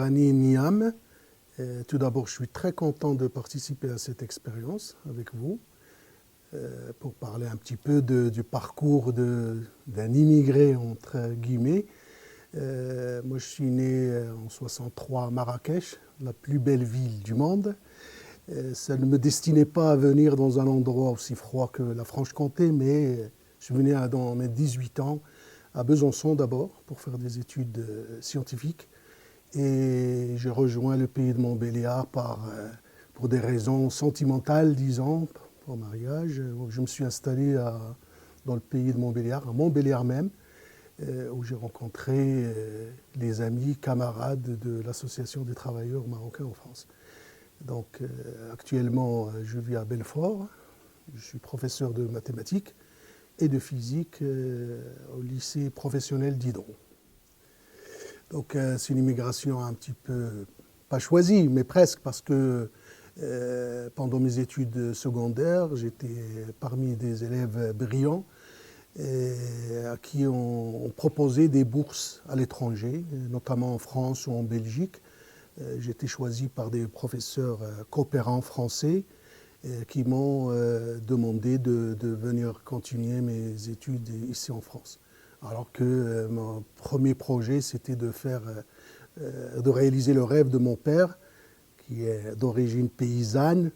année NIAM. Tout d'abord, je suis très content de participer à cette expérience avec vous pour parler un petit peu du parcours d'un immigré, entre guillemets. Moi, je suis né en 63 à Marrakech, la plus belle ville du monde. Ça ne me destinait pas à venir dans un endroit aussi froid que la Franche-Comté, mais je suis venu dans mes 18 ans à Besançon d'abord pour faire des études scientifiques. Et j'ai rejoint le pays de Montbéliard pour des raisons sentimentales, disons, pour mariage. Je me suis installé dans le pays de Montbéliard, à Montbéliard même, où j'ai rencontré les amis, camarades de l'Association des travailleurs marocains en France. Donc actuellement, je vis à Belfort. Je suis professeur de mathématiques et de physique au lycée professionnel d'Hydro. Donc c'est une immigration un petit peu, pas choisie, mais presque, parce que pendant mes études secondaires, j'étais parmi des élèves brillants à qui on proposait des bourses à l'étranger, notamment en France ou en Belgique. J'ai été choisi par des professeurs coopérants français qui m'ont demandé de venir continuer mes études ici en France. Alors que mon premier projet, c'était de réaliser le rêve de mon père, qui est d'origine paysanne,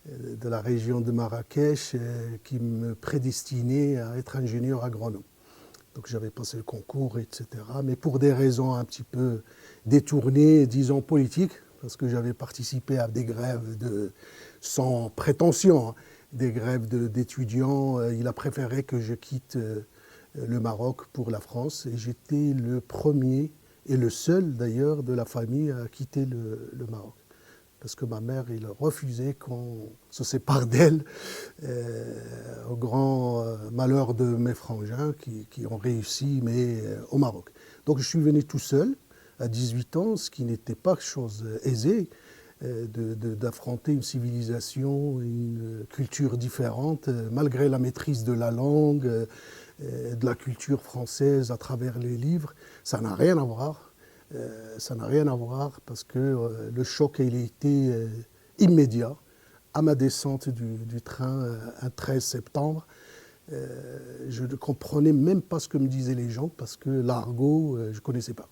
de la région de Marrakech, qui me prédestinait à être ingénieur agronome. Donc j'avais passé le concours, etc. Mais pour des raisons un petit peu détournées, disons politiques, parce que j'avais participé à des grèves sans prétention, hein, des grèves d'étudiants, il a préféré que je quitte le Maroc pour la France. Et j'étais le premier et le seul d'ailleurs de la famille à quitter le Maroc. Parce que ma mère, il refusait qu'on se sépare d'elle, au grand malheur de mes frangins qui ont réussi, mais au Maroc. Donc je suis venu tout seul, à 18 ans, ce qui n'était pas chose aisée, d'affronter une civilisation, une culture différente, malgré la maîtrise de la langue, de la culture française à travers les livres. Ça n'a rien à voir. Ça n'a rien à voir parce que le choc il a été immédiat. À ma descente du train un 13 septembre, je ne comprenais même pas ce que me disaient les gens parce que l'argot, je ne connaissais pas.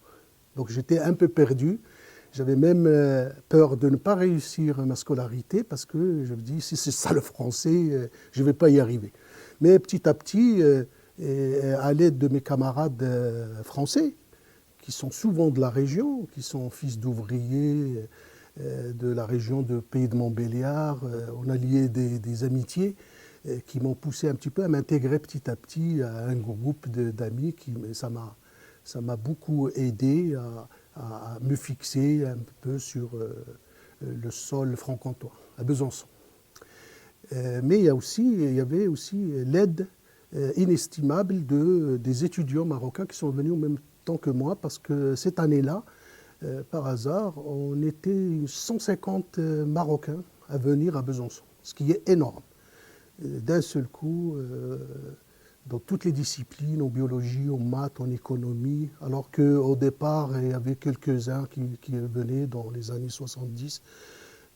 Donc j'étais un peu perdu. J'avais même peur de ne pas réussir ma scolarité parce que je me dis, si c'est ça le français, je ne vais pas y arriver. Mais petit à petit, à l'aide de mes camarades français, qui sont souvent de la région, qui sont fils d'ouvriers de la région de Pays de Montbéliard. On a lié des amitiés qui m'ont poussé un petit peu à m'intégrer petit à petit à un groupe d'amis. Ça m'a beaucoup aidé à me fixer un peu sur le sol franc-comtois, à Besançon. Mais il y avait aussi l'aide inestimable des étudiants marocains qui sont venus au même temps que moi, parce que cette année-là, par hasard, on était 150 Marocains à venir à Besançon, ce qui est énorme. D'un seul coup, dans toutes les disciplines, en biologie, en maths, en économie, alors qu'au départ, il y avait quelques-uns qui venaient dans les années 70.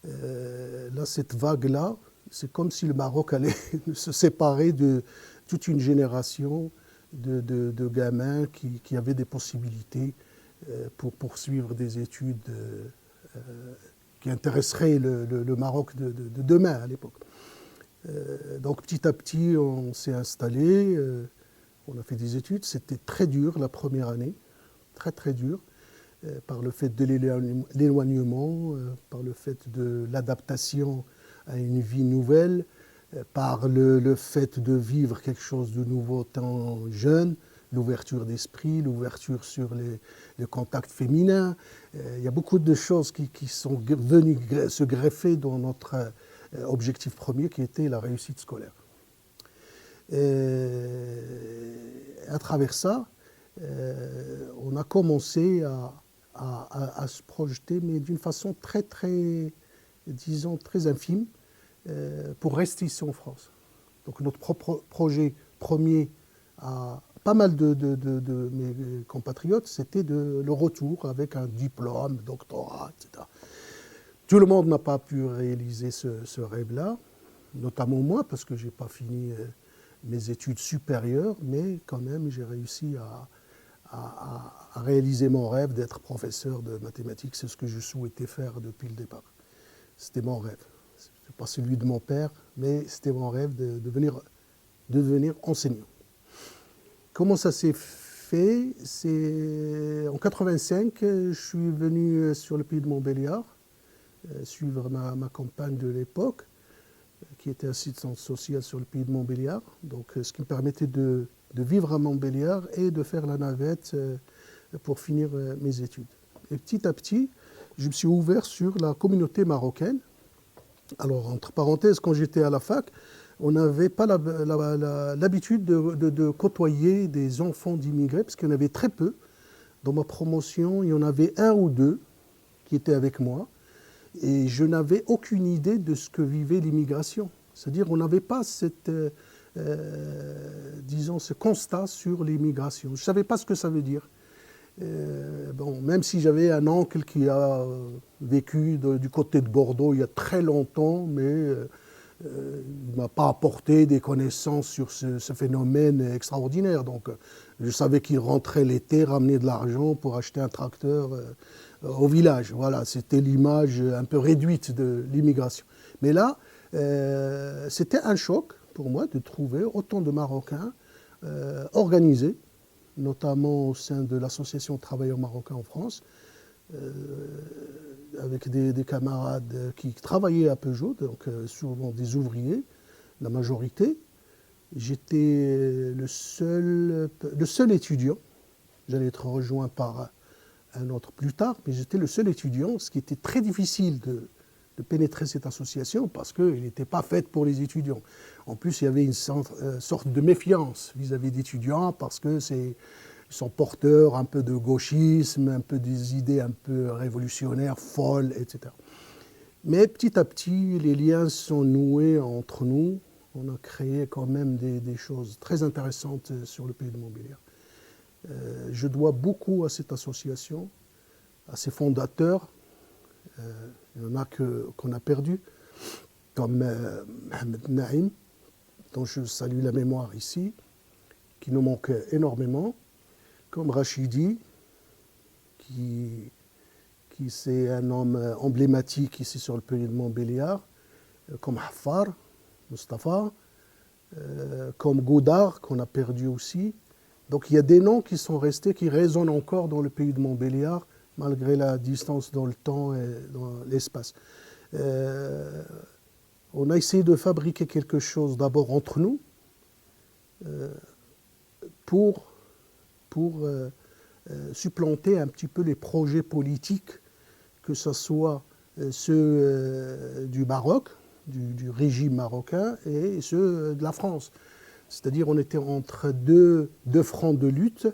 Là, cette vague-là, c'est comme si le Maroc allait se séparer de toute une génération de gamins qui avaient des possibilités pour poursuivre des études qui intéresseraient le Maroc de demain à l'époque. Donc petit à petit, on s'est installé, on a fait des études. C'était très dur la première année, très très dur, par le fait de l'éloignement, par le fait de l'adaptation à une vie nouvelle, par le fait de vivre quelque chose de nouveau tant jeune, l'ouverture d'esprit, l'ouverture sur le contact féminin. Il y a beaucoup de choses qui sont venues se greffer dans notre objectif premier qui était la réussite scolaire. À travers ça, on a commencé à se projeter, mais d'une façon très, très, disons, très infime, pour rester ici en France. Donc notre projet premier a pas mal de mes compatriotes, c'était le retour avec un diplôme, doctorat, etc. Tout le monde n'a pas pu réaliser ce rêve-là, notamment moi, parce que je n'ai pas fini mes études supérieures, mais quand même, j'ai réussi à réaliser mon rêve d'être professeur de mathématiques. C'est ce que je souhaitais faire depuis le départ. C'était mon rêve. Ce n'est pas celui de mon père, mais c'était mon rêve de devenir enseignant. Comment ça s'est fait? C'est en 85, je suis venu sur le pays de Montbéliard, suivre ma compagne de l'époque, qui était assistante sociale sur le pays de Montbéliard. Donc, ce qui me permettait de vivre à Montbéliard et de faire la navette pour finir mes études. Et petit à petit, je me suis ouvert sur la communauté marocaine. Alors, entre parenthèses, quand j'étais à la fac, on n'avait pas l'habitude de côtoyer des enfants d'immigrés, parce qu'il y en avait très peu. Dans ma promotion, il y en avait un ou deux qui étaient avec moi. Et je n'avais aucune idée de ce que vivait l'immigration. C'est-à-dire on n'avait pas disons, ce constat sur l'immigration. Je ne savais pas ce que ça veut dire. Bon, même si j'avais un oncle qui a vécu du côté de Bordeaux il y a très longtemps, mais il ne m'a pas apporté des connaissances sur ce phénomène extraordinaire. Donc je savais qu'il rentrait l'été, ramenait de l'argent pour acheter un tracteur au village. Voilà, c'était l'image un peu réduite de l'immigration. Mais là, c'était un choc pour moi de trouver autant de Marocains organisés, notamment au sein de l'association Travailleurs Marocains en France, avec des camarades qui travaillaient à Peugeot, donc souvent des ouvriers, la majorité. J'étais le seul étudiant. J'allais être rejoint par un autre plus tard, mais j'étais le seul étudiant, ce qui était très difficile de pénétrer cette association parce qu'elle n'était pas faite pour les étudiants. En plus, il y avait une sorte de méfiance vis-à-vis d'étudiants parce que ils sont porteurs un peu de gauchisme, un peu des idées un peu révolutionnaires, folles, etc. Mais petit à petit, les liens sont noués entre nous. On a créé quand même des choses très intéressantes sur le pays de Montbéliard. Je dois beaucoup à cette association, à ses fondateurs. Il y en a qu'on a perdu, comme Mohamed Naïm, dont je salue la mémoire ici, qui nous manque énormément, comme Rachidi, qui c'est un homme emblématique ici sur le pays de Montbéliard, comme Hafar, Mustapha, comme Goudard, qu'on a perdu aussi. Donc il y a des noms qui sont restés, qui résonnent encore dans le pays de Montbéliard, malgré la distance dans le temps et dans l'espace. On a essayé de fabriquer quelque chose d'abord entre nous, pour supplanter un petit peu les projets politiques, que ce soit ceux du Maroc, du régime marocain, et ceux de la France. C'est-à-dire on était entre deux fronts de lutte,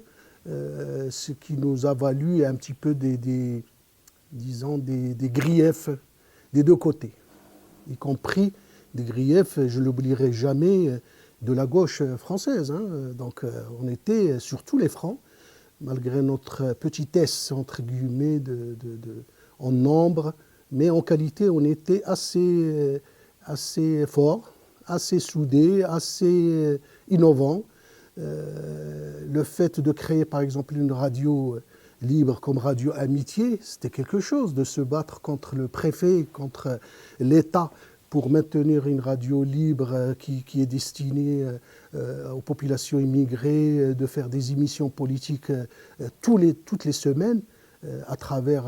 ce qui nous a valu un petit peu des griefs des deux côtés, y compris des griefs, je ne l'oublierai jamais, de la gauche française. Donc on était sur tous les fronts, malgré notre petitesse, entre guillemets, en nombre, mais en qualité, on était assez fort, assez soudé, assez innovant. Le fait de créer, par exemple, une radio libre comme Radio Amitié, c'était quelque chose, de se battre contre le préfet, contre l'État, pour maintenir une radio libre qui est destinée aux populations immigrées, de faire des émissions politiques toutes les semaines, à travers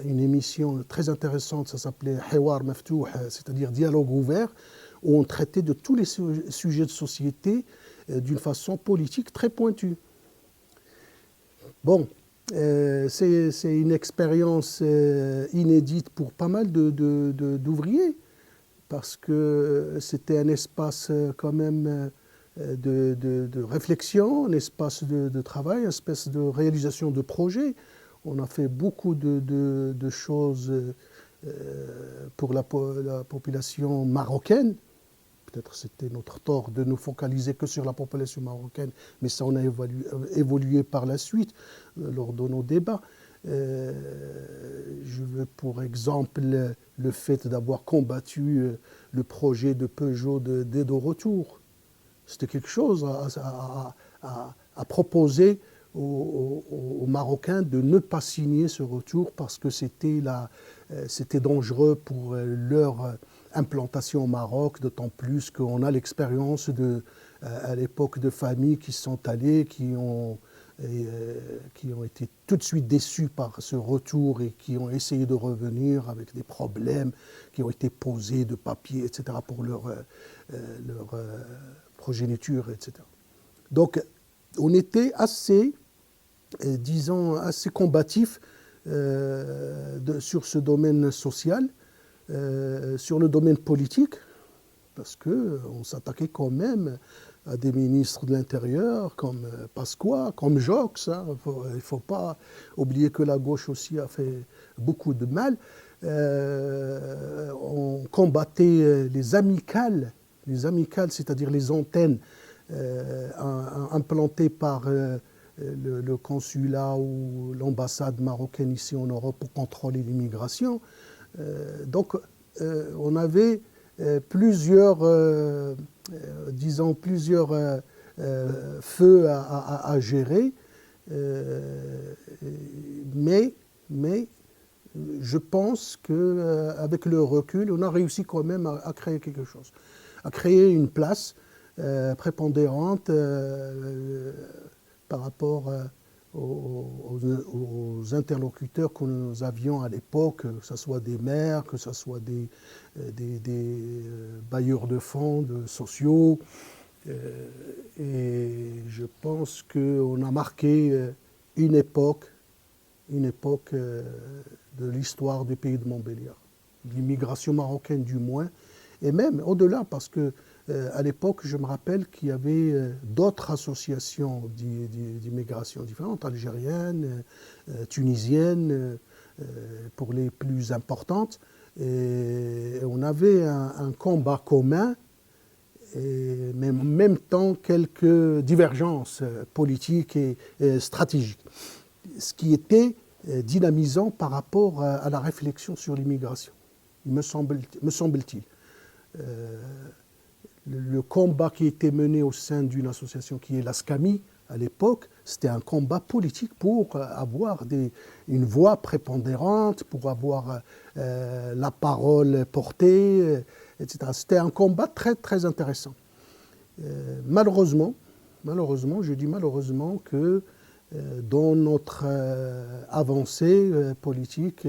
une émission très intéressante, ça s'appelait Hiwar Maftouh, c'est-à-dire dialogue ouvert, où on traitait de tous les sujets de société d'une façon politique très pointue. Bon, c'est une expérience inédite pour pas mal d'ouvriers, parce que c'était un espace quand même de réflexion, un espace de travail, un espace de réalisation de projets. On a fait beaucoup de choses pour la population marocaine, peut-être c'était notre tort de nous focaliser que sur la population marocaine, mais ça on a évolué par la suite lors de nos débats. Je veux pour exemple le fait d'avoir combattu le projet de Peugeot d'aide au retour. C'était quelque chose à proposer aux Marocains de ne pas signer ce retour parce que c'était dangereux pour leur implantation au Maroc, d'autant plus qu'on a l'expérience à l'époque de familles qui sont allées, qui ont été tout de suite déçus par ce retour et qui ont essayé de revenir avec des problèmes qui ont été posés de papier, etc., pour leur progéniture, etc. Donc, on était assez, disons, assez combatifs sur ce domaine social, sur le domaine politique, parce qu'on s'attaquait quand même à des ministres de l'Intérieur comme Pasqua, comme Jox. Hein. Il ne faut pas oublier que la gauche aussi a fait beaucoup de mal. On combattait les amicales, c'est-à-dire les antennes implantées par le consulat ou l'ambassade marocaine ici en Europe pour contrôler l'immigration. Donc, on avait plusieurs feux à gérer, mais je pense qu'avec le recul, on a réussi quand même à créer quelque chose, à créer une place prépondérante par rapport aux interlocuteurs que nous avions à l'époque, que ce soit des maires, que ce soit des bailleurs de fonds sociaux. Et je pense qu'on a marqué une époque de l'histoire du pays de Montbéliard, l'immigration marocaine du moins, et même au-delà, parce que à l'époque, je me rappelle qu'il y avait d'autres associations d'immigration différentes, algériennes, tunisiennes, pour les plus importantes. Et on avait un combat commun, mais en même temps quelques divergences politiques et stratégiques. Ce qui était dynamisant par rapport à la réflexion sur l'immigration, me semble-t-il. Le combat qui était mené au sein d'une association qui est la SCAMI, à l'époque, c'était un combat politique pour avoir une voix prépondérante, pour avoir la parole portée, etc. C'était un combat très, très intéressant. Malheureusement, je dis malheureusement que dans notre avancée politique,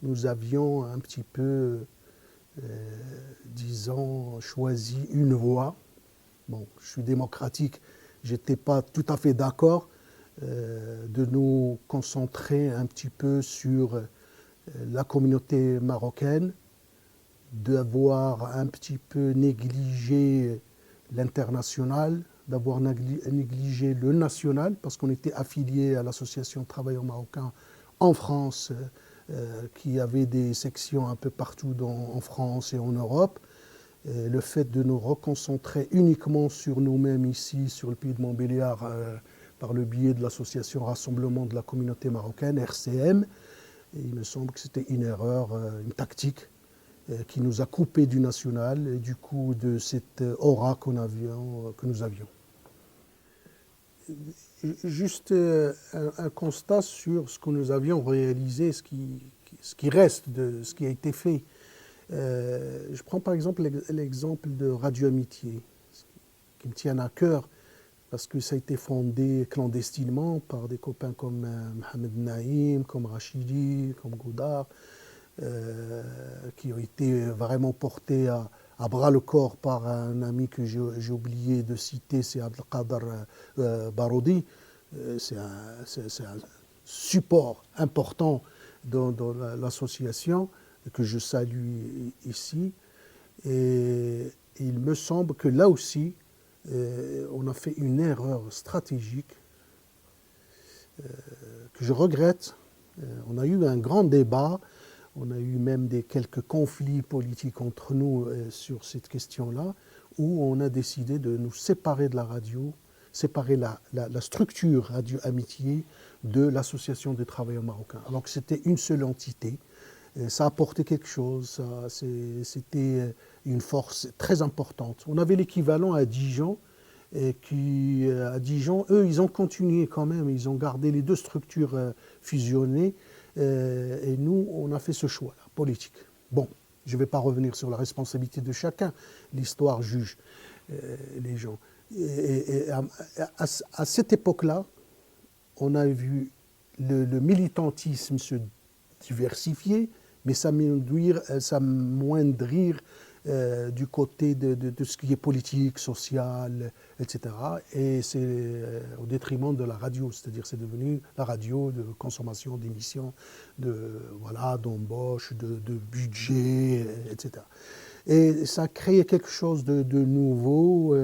nous avions un petit peu disons, choisi une voie. Bon, je suis démocratique, je n'étais pas tout à fait d'accord de nous concentrer un petit peu sur la communauté marocaine, d'avoir un petit peu négligé l'international, d'avoir négligé le national, parce qu'on était affilié à l'association Travailleurs Marocains en France, qui avait des sections un peu partout en France et en Europe. Et le fait de nous reconcentrer uniquement sur nous-mêmes ici, sur le pays de Montbéliard, par le biais de l'association Rassemblement de la communauté marocaine, RCM, et il me semble que c'était une erreur, une tactique qui nous a coupés du national et du coup de cette aura que nous avions. Juste un constat sur ce que nous avions réalisé, ce qui reste de ce qui a été fait. Je prends par exemple l'exemple de Radio Amitié, qui me tient à cœur, parce que ça a été fondé clandestinement par des copains comme Mohamed Naïm, comme Rachidi, comme Goudard, qui ont été vraiment portés à bras le corps par un ami que j'ai oublié de citer, c'est Abdelkader Baroudi. C'est un support important dans l'association que je salue ici. Et il me semble que là aussi, on a fait une erreur stratégique que je regrette. On a eu un grand débat, on a eu même quelques conflits politiques entre nous sur cette question-là. où on a décidé de nous séparer de la radio, séparer la structure Radio Amitié de l'Association des travailleurs marocains. Alors que c'était une seule entité, ça apportait quelque chose, c'était une force très importante. On avait l'équivalent à Dijon, et qui, à Dijon, eux, ils ont continué quand même, ils ont gardé les deux structures fusionnées, et nous, on a fait ce choix-là, politique. Bon, je ne vais pas revenir sur la responsabilité de chacun, l'histoire juge les gens. Et à cette époque-là, on a vu le militantisme se diversifier, mais s'amoindrir du côté de ce qui est politique, social, etc. Et c'est au détriment de la radio, c'est-à-dire c'est devenu la radio de consommation d'émissions, d'embauche, de budget, etc. Et ça a créé quelque chose de nouveau,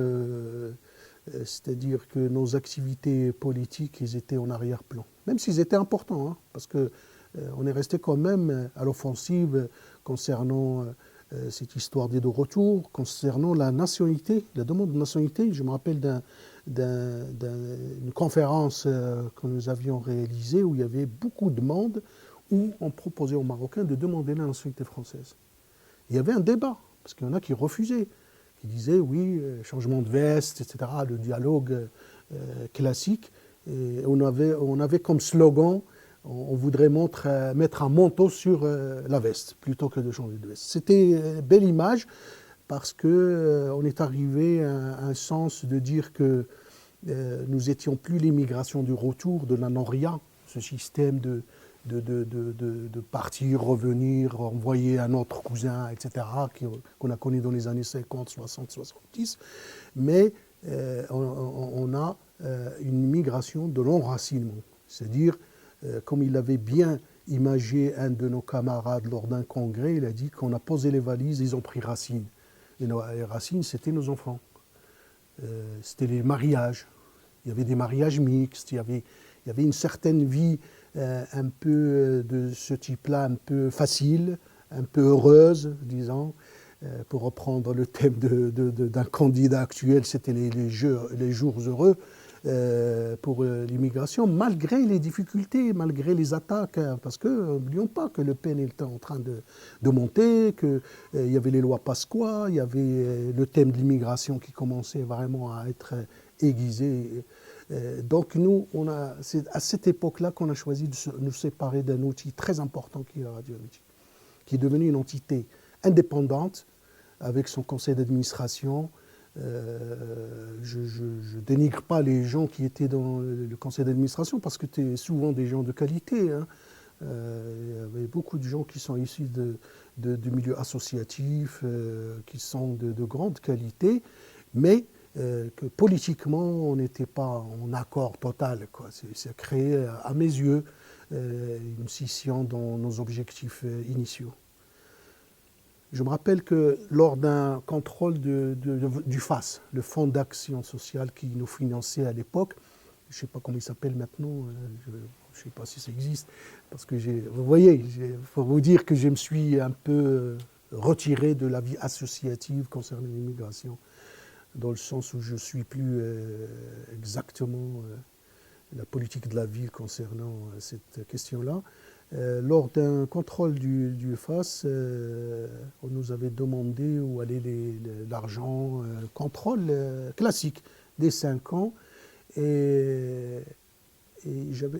c'est-à-dire que nos activités politiques, ils étaient en arrière-plan, même s'ils étaient importants, hein, parce que on est resté quand même à l'offensive concernant cette histoire des deux retours, concernant la nationalité, la demande de nationalité. Je me rappelle d'une conférence que nous avions réalisée où il y avait beaucoup de demandes, où on proposait aux Marocains de demander la nationalité française. Il y avait un débat, parce qu'il y en a qui refusaient, qui disaient oui, changement de veste, etc., le dialogue classique. Et on avait comme slogan, on voudrait mettre un manteau sur la veste plutôt que de changer de veste. C'était une belle image parce qu'on est arrivé à un sens de dire que nous n'étions plus l'immigration du retour, de la noria, ce système de partir, revenir, envoyer un autre cousin, etc., qu'on a connu dans les années 50, 60, 70, mais on a une migration de l'enracinement, c'est-à-dire comme il avait bien imagé un de nos camarades lors d'un congrès, il a dit qu'on a posé les valises, ils ont pris racine. Et les racines, c'était nos enfants. C'était les mariages. Il y avait des mariages mixtes, il y avait une certaine vie un peu de ce type-là, un peu facile, un peu heureuse, disons. Pour reprendre le thème d'un candidat actuel, c'était les jours heureux. Pour l'immigration, malgré les difficultés, malgré les attaques, hein, parce que n'oublions pas que Le Pen était en train de monter, qu'il y avait les lois Pasqua, il y avait le thème de l'immigration qui commençait vraiment à être aiguisé. Donc nous, c'est à cette époque-là qu'on a choisi de nous séparer d'un outil très important qui est la Radio Amitié, qui est devenu une entité indépendante avec son conseil d'administration. Je ne dénigre pas les gens qui étaient dans le conseil d'administration parce que c'était souvent des gens de qualité. Hein. Il y avait beaucoup de gens qui sont issus du milieu associatif, qui sont de grande qualité, mais que politiquement, on n'était pas en accord total, quoi. Ça a créé, à mes yeux, une scission dans nos objectifs initiaux. Je me rappelle que lors d'un contrôle du FAS, le Fonds d'action sociale qui nous finançait à l'époque, je ne sais pas comment il s'appelle maintenant, je ne sais pas si ça existe, parce que vous voyez, il faut vous dire que je me suis un peu retiré de la vie associative concernant l'immigration, dans le sens où je ne suis plus exactement la politique de la ville concernant cette question-là. Lors d'un contrôle du FAS, on nous avait demandé où allait l'argent, contrôle classique des 5 ans, et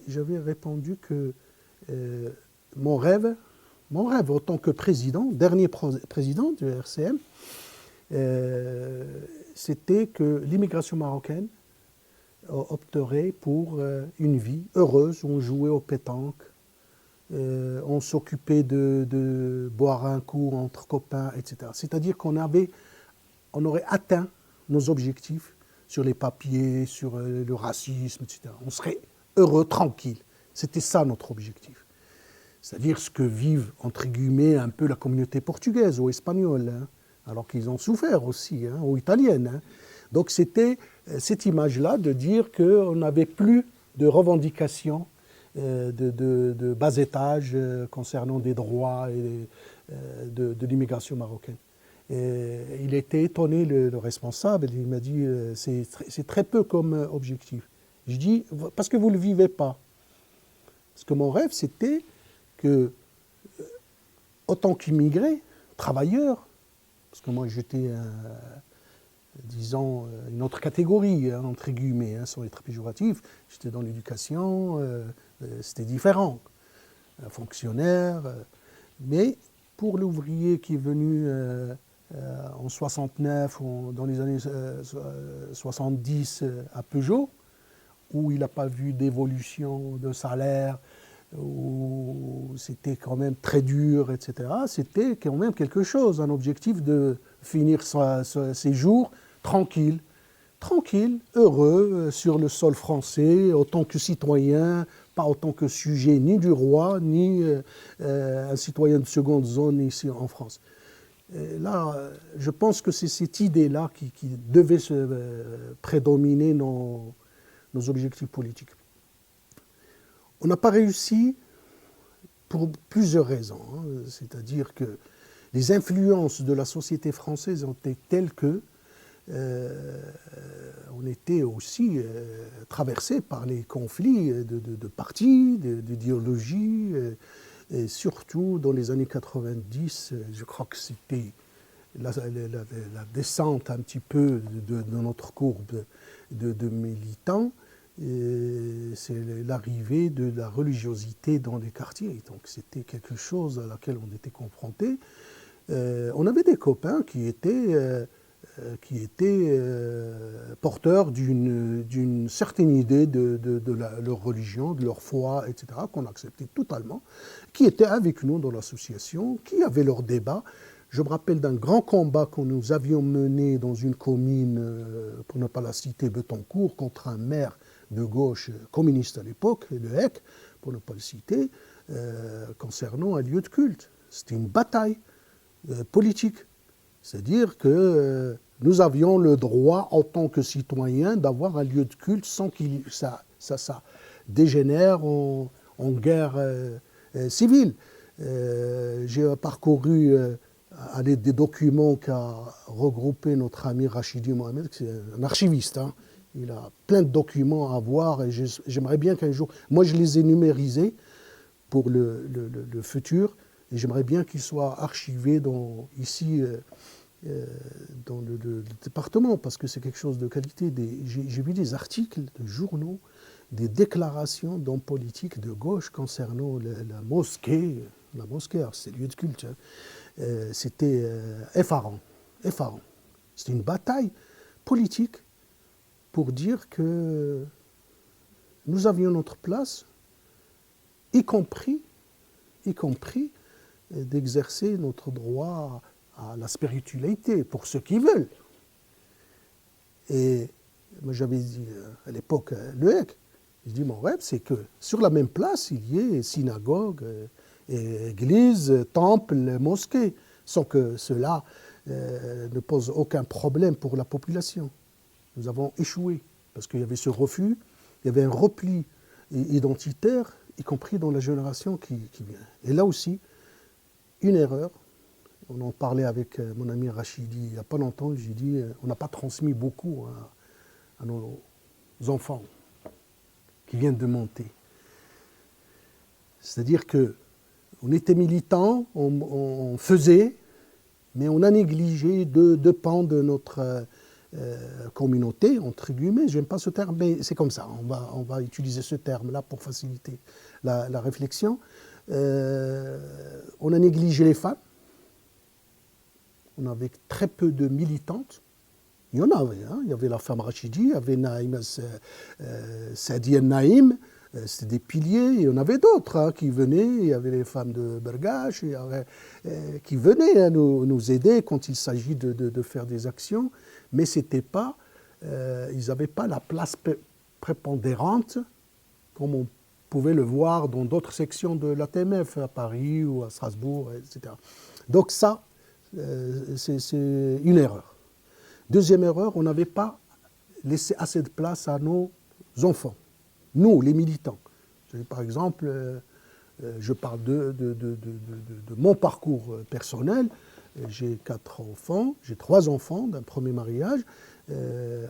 j'avais répondu que mon rêve en tant que président, dernier président du RCM, c'était que l'immigration marocaine opterait pour une vie heureuse, où on jouait au pétanque, on s'occupait de boire un coup entre copains, etc. C'est-à-dire qu'on aurait atteint nos objectifs sur les papiers, sur le racisme, etc. On serait heureux, tranquille. C'était ça notre objectif. C'est-à-dire ce que vivent, entre guillemets, un peu la communauté portugaise ou espagnole, hein, alors qu'ils ont souffert aussi, hein, ou italienne. Hein. Donc c'était cette image-là de dire qu'on n'avait plus de revendications de bas étage concernant des droits et de l'immigration marocaine. Il était étonné, le responsable, il m'a dit c'est très peu comme objectif. Je dis parce que vous ne le vivez pas. Parce que mon rêve, c'était que, autant qu'immigré, travailleur, parce que moi j'étais, disons, une autre catégorie, hein, entre guillemets, hein, sans être péjoratif, j'étais dans l'éducation, c'était différent, un fonctionnaire, mais pour l'ouvrier qui est venu en 69 ou dans les années 70 à Peugeot, où il n'a pas vu d'évolution de salaire, où c'était quand même très dur, etc., c'était quand même quelque chose, un objectif de finir ses jours tranquille, heureux sur le sol français, autant que citoyen, pas autant que sujet ni du roi, ni un citoyen de seconde zone ici en France. Et là, je pense que c'est cette idée-là qui devait prédominer nos objectifs politiques. On n'a pas réussi pour plusieurs raisons. Hein. C'est-à-dire que les influences de la société française ont été telles que on était aussi traversé par les conflits de partis, d'idéologies, et surtout dans les années 90, je crois que c'était la descente un petit peu de notre courbe de militants. C'est l'arrivée de la religiosité dans les quartiers. Donc c'était quelque chose à laquelle on était confronté. On avait des copains qui étaient porteurs d'une certaine idée de leur religion, de leur foi, etc., qu'on acceptait totalement, qui étaient avec nous dans l'association, qui avaient leurs débats. Je me rappelle d'un grand combat que nous avions mené dans une commune, pour ne pas la citer, Betancourt, contre un maire de gauche communiste à l'époque, Le Hec, pour ne pas le citer, concernant un lieu de culte. C'était une bataille politique. C'est-à-dire que nous avions le droit, en tant que citoyens, d'avoir un lieu de culte sans que ça dégénère en guerre civile. J'ai parcouru, à l'aide des documents qu'a regroupé notre ami Rachidi Mohamed, qui est un archiviste. Hein. Il a plein de documents à voir et j'aimerais bien qu'un jour... Moi, je les ai numérisés pour le futur et j'aimerais bien qu'ils soient archivés ici... dans le département, parce que c'est quelque chose de qualité. J'ai vu des articles de journaux, des déclarations d'hommes politiques de gauche concernant la mosquée. La mosquée, c'est lieu de culte. Hein. C'était effarant. C'était une bataille politique pour dire que nous avions notre place, y compris d'exercer notre droit à la spiritualité, pour ceux qui veulent. Et moi j'avais dit à l'époque, Le Hec, je dis mon rêve c'est que sur la même place il y ait synagogue, église, temple, mosquée, sans que cela ne pose aucun problème pour la population. Nous avons échoué, parce qu'il y avait ce refus, il y avait un repli identitaire, y compris dans la génération qui vient. Et là aussi, une erreur. On en parlait avec mon ami Rachidi il n'y a pas longtemps. J'ai dit, on n'a pas transmis beaucoup à nos enfants qui viennent de monter. C'est-à-dire qu'on était militants, on faisait, mais on a négligé deux pans de notre communauté, entre guillemets. Je n'aime pas ce terme, mais c'est comme ça. On va utiliser ce terme-là pour faciliter la réflexion. On a négligé les femmes. On avait très peu de militantes. Il y en avait. Hein. Il y avait la femme Rachidi, il y avait Naïm Sadi Naïm, c'était des piliers. Il y en avait d'autres hein, qui venaient. Il y avait les femmes de Bergache qui venaient nous aider quand il s'agit de faire des actions. Mais c'était pas, ils n'avaient pas la place prépondérante comme on pouvait le voir dans d'autres sections de l'ATMF, à Paris ou à Strasbourg, etc. Donc ça, c'est une erreur. Deuxième erreur, on n'avait pas laissé assez de place à nos enfants, nous, les militants. Par exemple, je parle de mon parcours personnel. j'ai 4 enfants, j'ai 3 enfants d'un premier mariage.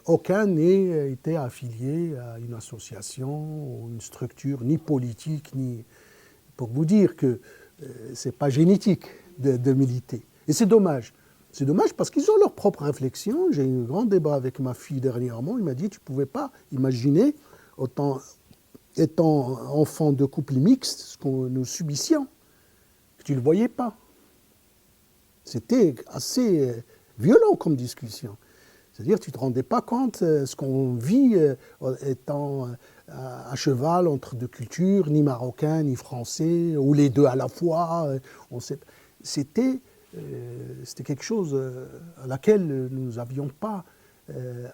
Aucun n'a été affilié à une association ou une structure, ni politique, ni... Pour vous dire que ce n'est pas génétique de militer. Et c'est dommage. C'est dommage parce qu'ils ont leur propre réflexion. J'ai eu un grand débat avec ma fille dernièrement. Il m'a dit, tu ne pouvais pas imaginer, étant enfant de couple mixte, ce que nous subissions, que tu ne le voyais pas. C'était assez violent comme discussion. C'est-à-dire que tu ne te rendais pas compte de ce qu'on vit étant à cheval entre deux cultures, ni marocain, ni français, ou les deux à la fois. C'était quelque chose à laquelle nous n'avions pas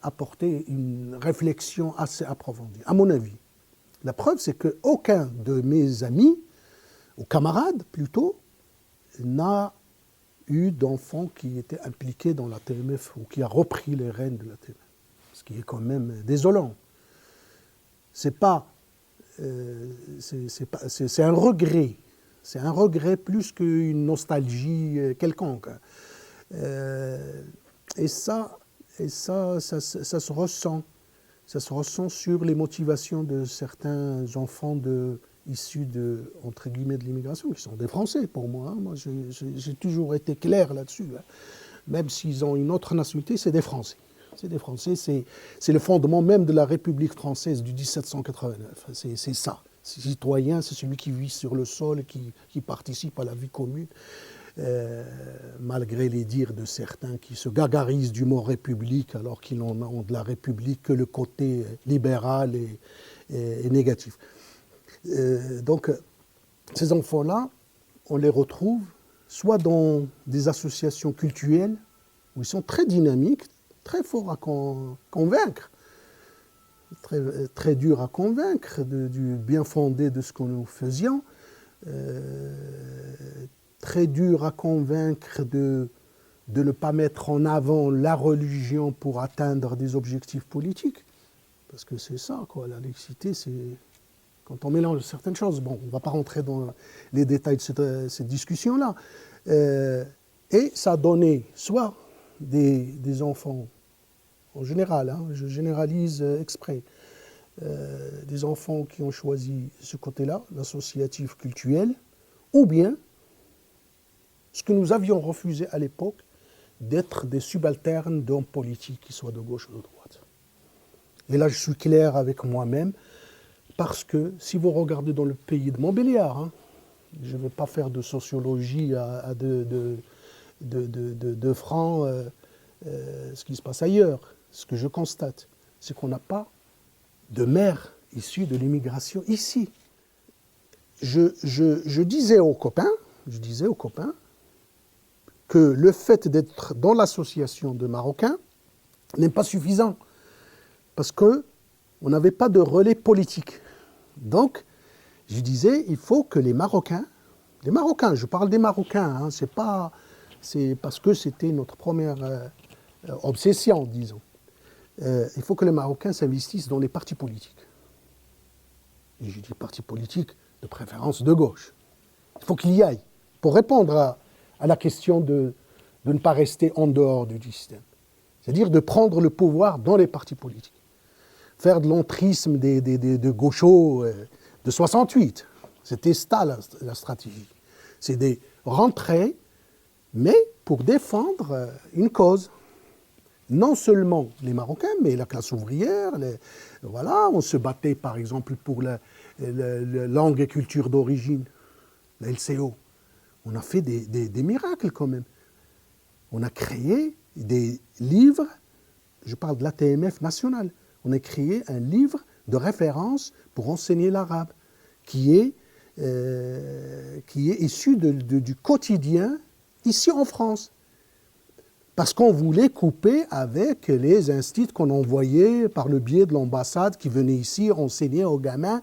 apporté une réflexion assez approfondie, à mon avis. La preuve, c'est qu'aucun de mes amis, ou camarades plutôt, n'a eu d'enfants qui étaient impliqués dans la TMF ou qui a repris les rênes de la TMF. Ce qui est quand même désolant. C'est un regret. C'est un regret plus qu'une nostalgie quelconque. Et ça se ressent. Ça se ressent sur les motivations de certains enfants issus entre guillemets, de l'immigration, qui sont des Français pour moi. Moi, j'ai toujours été clair là-dessus. Même s'ils ont une autre nationalité, c'est des Français. C'est des Français, c'est le fondement même de la République française du 1789. C'est ça. C'est citoyen, c'est celui qui vit sur le sol, qui participe à la vie commune. Malgré les dires de certains qui se gargarisent du mot République alors qu'ils n'ont de la République que le côté libéral et négatif. Donc, ces enfants-là, on les retrouve soit dans des associations cultuelles où ils sont très dynamiques, très forts à convaincre, très durs à convaincre du bien fondé de ce que nous faisions, très dur à convaincre de ne pas mettre en avant la religion pour atteindre des objectifs politiques. Parce que c'est ça, quoi, la laïcité, c'est quand on mélange certaines choses. Bon, on ne va pas rentrer dans les détails de cette discussion-là. Et ça a donné soit des enfants, en général, hein, je généralise exprès, des enfants qui ont choisi ce côté-là, l'associatif cultuel, ou bien ce que nous avions refusé à l'époque, d'être des subalternes d'hommes politiques, qui soient de gauche ou de droite. Et là, je suis clair avec moi-même, parce que si vous regardez dans le pays de Montbéliard, hein, je ne vais pas faire de sociologie à deux francs, ce qui se passe ailleurs. Ce que je constate, c'est qu'on n'a pas de mères issues de l'immigration ici. Je disais aux copains que le fait d'être dans l'association de Marocains n'est pas suffisant, parce qu'on n'avait pas de relais politique. Donc, je disais, il faut que les Marocains, je parle des Marocains, hein, c'est parce que c'était notre première obsession, disons. Il faut que les Marocains s'investissent dans les partis politiques. Et je dis partis politiques de préférence de gauche. Il faut qu'il y aille pour répondre à la question de ne pas rester en dehors du système. C'est-à-dire de prendre le pouvoir dans les partis politiques. Faire de l'entrisme de gauchos de 68. C'était ça la stratégie. C'est de rentrer, mais pour défendre une cause. Non seulement les Marocains, mais la classe ouvrière. Voilà, on se battait par exemple pour la langue et culture d'origine, la LCO. On a fait des miracles quand même. On a créé des livres, je parle de la TMF nationale, on a créé un livre de référence pour enseigner l'arabe, qui est issu du quotidien ici en France. Parce qu'on voulait couper avec les instituts qu'on envoyait par le biais de l'ambassade qui venait ici enseigner aux gamins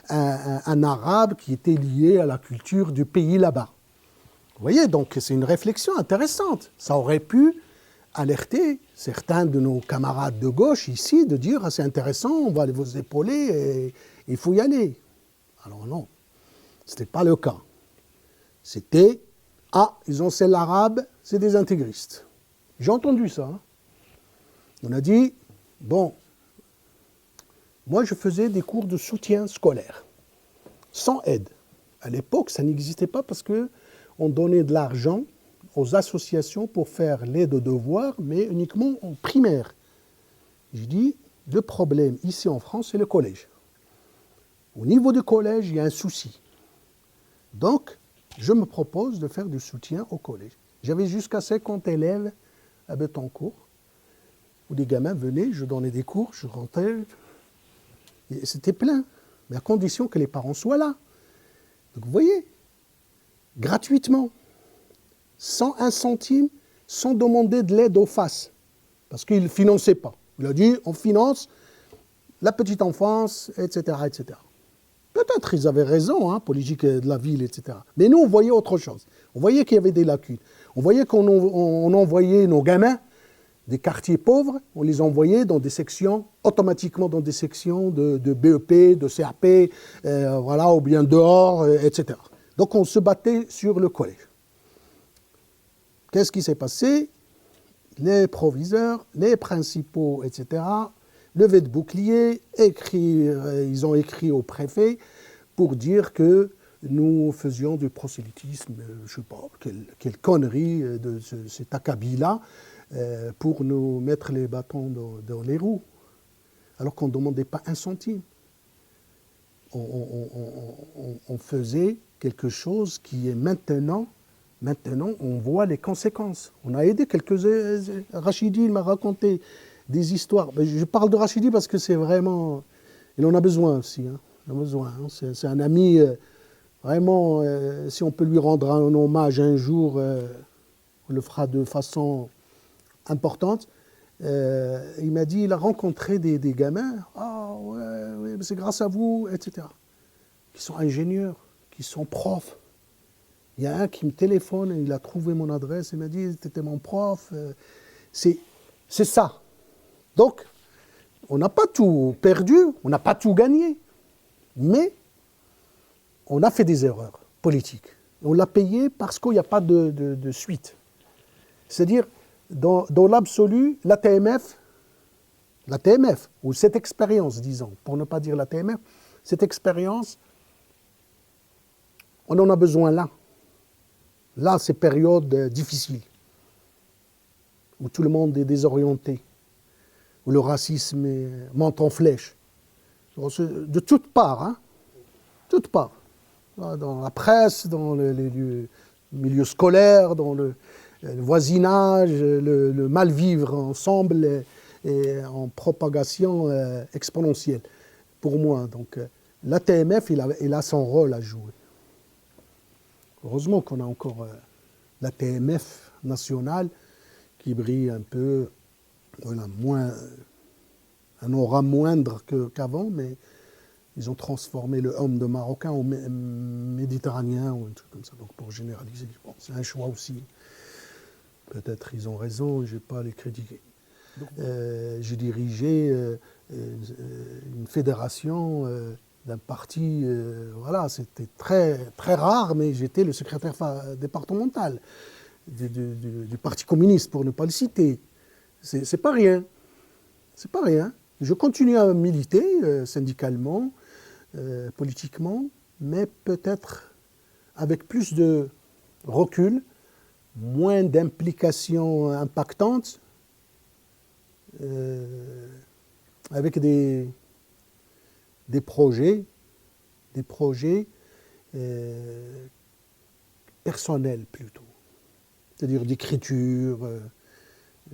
un arabe qui était lié à la culture du pays là-bas. Vous voyez, donc c'est une réflexion intéressante. Ça aurait pu alerter certains de nos camarades de gauche ici de dire « c'est intéressant, on va vous épauler et il faut y aller ». Alors non, ce n'était pas le cas. C'était Ah, ils ont celle l'arabe, c'est des intégristes. J'ai entendu ça. Hein. On a dit, bon, moi je faisais des cours de soutien scolaire, sans aide. À l'époque, ça n'existait pas parce qu'on donnait de l'argent aux associations pour faire l'aide aux devoirs, mais uniquement en primaire. Je dis, le problème ici en France, c'est le collège. Au niveau du collège, il y a un souci. Donc, je me propose de faire du soutien au collège. J'avais jusqu'à 50 élèves à Bettencourt, où des gamins venaient, je donnais des cours, je rentrais, et c'était plein, mais à condition que les parents soient là. Donc vous voyez, gratuitement, sans un centime, sans demander de l'aide aux faces, parce qu'il ne finançait pas. Il a dit, on finance la petite enfance, etc., etc. Peut-être ils avaient raison, hein, politique de la ville, etc. Mais nous, on voyait autre chose. On voyait qu'il y avait des lacunes. On voyait qu'on envoyait nos gamins des quartiers pauvres, on les envoyait dans des sections, automatiquement dans des sections de BEP, de CAP, voilà, ou bien dehors, etc. Donc on se battait sur le collège. Qu'est-ce qui s'est passé? Les proviseurs, les principaux, etc., levée de bouclier, ils ont écrit au préfet pour dire que nous faisions du prosélytisme, je ne sais pas, quelle connerie de cet acabit-là, pour nous mettre les bâtons dans les roues, alors qu'on ne demandait pas un centime. On faisait quelque chose qui est maintenant, on voit les conséquences. On a aidé quelques... Rachidi m'a raconté des histoires. Je parle de Rachidi parce que c'est vraiment... Il en a besoin aussi. Hein. Il en a besoin. Hein. C'est un ami, vraiment, si on peut lui rendre un hommage un jour, on le fera de façon importante. Il m'a dit, il a rencontré des gamins. Ah ouais, c'est grâce à vous, etc. Qui sont ingénieurs, qui sont profs. Il y a un qui me téléphone, il a trouvé mon adresse, il m'a dit, t'étais mon prof. C'est ça. Donc, on n'a pas tout perdu, on n'a pas tout gagné, mais on a fait des erreurs politiques. On l'a payé parce qu'il n'y a pas de suite. C'est-à-dire, dans l'absolu, la TMF, ou cette expérience, disons, pour ne pas dire la TMF, cette expérience, on en a besoin là. Là, ces périodes difficiles, où tout le monde est désorienté, où le racisme monte en flèche. De toutes parts, hein, toutes parts. Dans la presse, dans le milieu scolaire, dans le voisinage, le mal-vivre ensemble et en propagation exponentielle, pour moi. Donc, la TMF, il a son rôle à jouer. Heureusement qu'on a encore la TMF nationale qui brille un peu, voilà, un aura moindre qu'avant, mais ils ont transformé le homme de Marocain en méditerranéen ou un truc comme ça. Donc pour généraliser, bon, c'est un choix aussi. Peut-être ils ont raison, je ne vais pas les critiquer. J'ai dirigé une fédération d'un parti, voilà, c'était très, très rare, mais j'étais le secrétaire départemental du Parti communiste, pour ne pas le citer. C'est pas rien. C'est pas rien. Je continue à militer syndicalement, politiquement, mais peut-être avec plus de recul, moins d'implications impactantes, avec des projets personnels plutôt, c'est-à-dire d'écriture,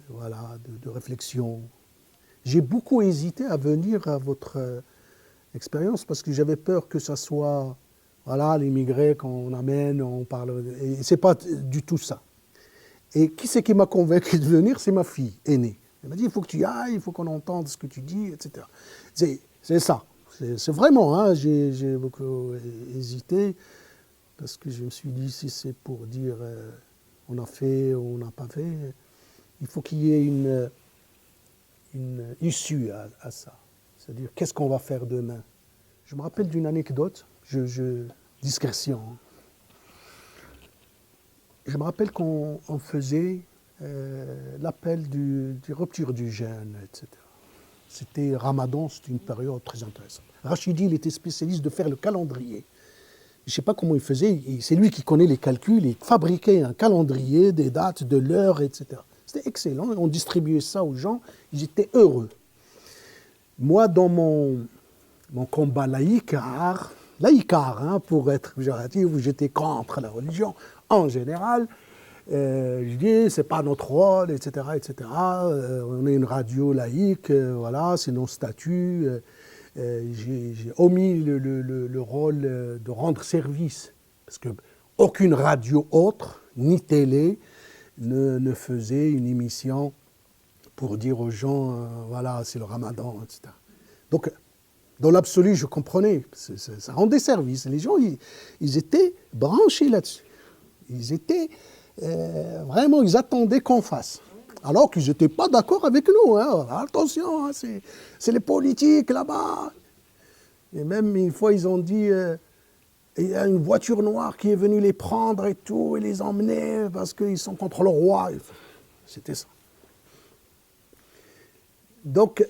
voilà, de réflexion. J'ai beaucoup hésité à venir à votre expérience parce que j'avais peur que ça soit, voilà, l'immigré qu'on amène, on parle, et c'est pas du tout ça. Et qui c'est qui m'a convaincu de venir? C'est ma fille aînée. Elle m'a dit, il faut que tu y ailles, il faut qu'on entende ce que tu dis, etc. C'est ça. C'est vraiment, hein, j'ai beaucoup hésité, parce que je me suis dit, si c'est pour dire on a fait ou on n'a pas fait, il faut qu'il y ait une issue à ça. C'est-à-dire, qu'est-ce qu'on va faire demain? Je me rappelle d'une anecdote, discrétion. je me rappelle qu'on faisait l'appel du rupture du jeûne, etc. C'était Ramadan, c'était une période très intéressante. Rachidi, il était spécialiste de faire le calendrier. Je ne sais pas comment il faisait, c'est lui qui connaît les calculs, il fabriquait un calendrier, des dates, de l'heure, etc. C'était excellent, on distribuait ça aux gens, ils étaient heureux. Moi, dans mon combat laïcard, pour être péjoratif, où j'étais contre la religion en général, je dis, c'est pas notre rôle, etc., etc. On est une radio laïque, voilà, c'est nos statuts. J'ai omis le rôle de rendre service, parce que aucune radio autre, ni télé, ne faisait une émission pour dire aux gens, voilà, c'est le Ramadan, etc. Donc, dans l'absolu, je comprenais, ça rendait service. Les gens, ils étaient branchés là-dessus. Ils étaient vraiment, ils attendaient qu'on fasse. Alors qu'ils n'étaient pas d'accord avec nous. Hein. Attention, hein, c'est les politiques là-bas. Et même une fois, ils ont dit, il y a une voiture noire qui est venue les prendre et tout, et les emmener parce qu'ils sont contre le roi. C'était ça. Donc,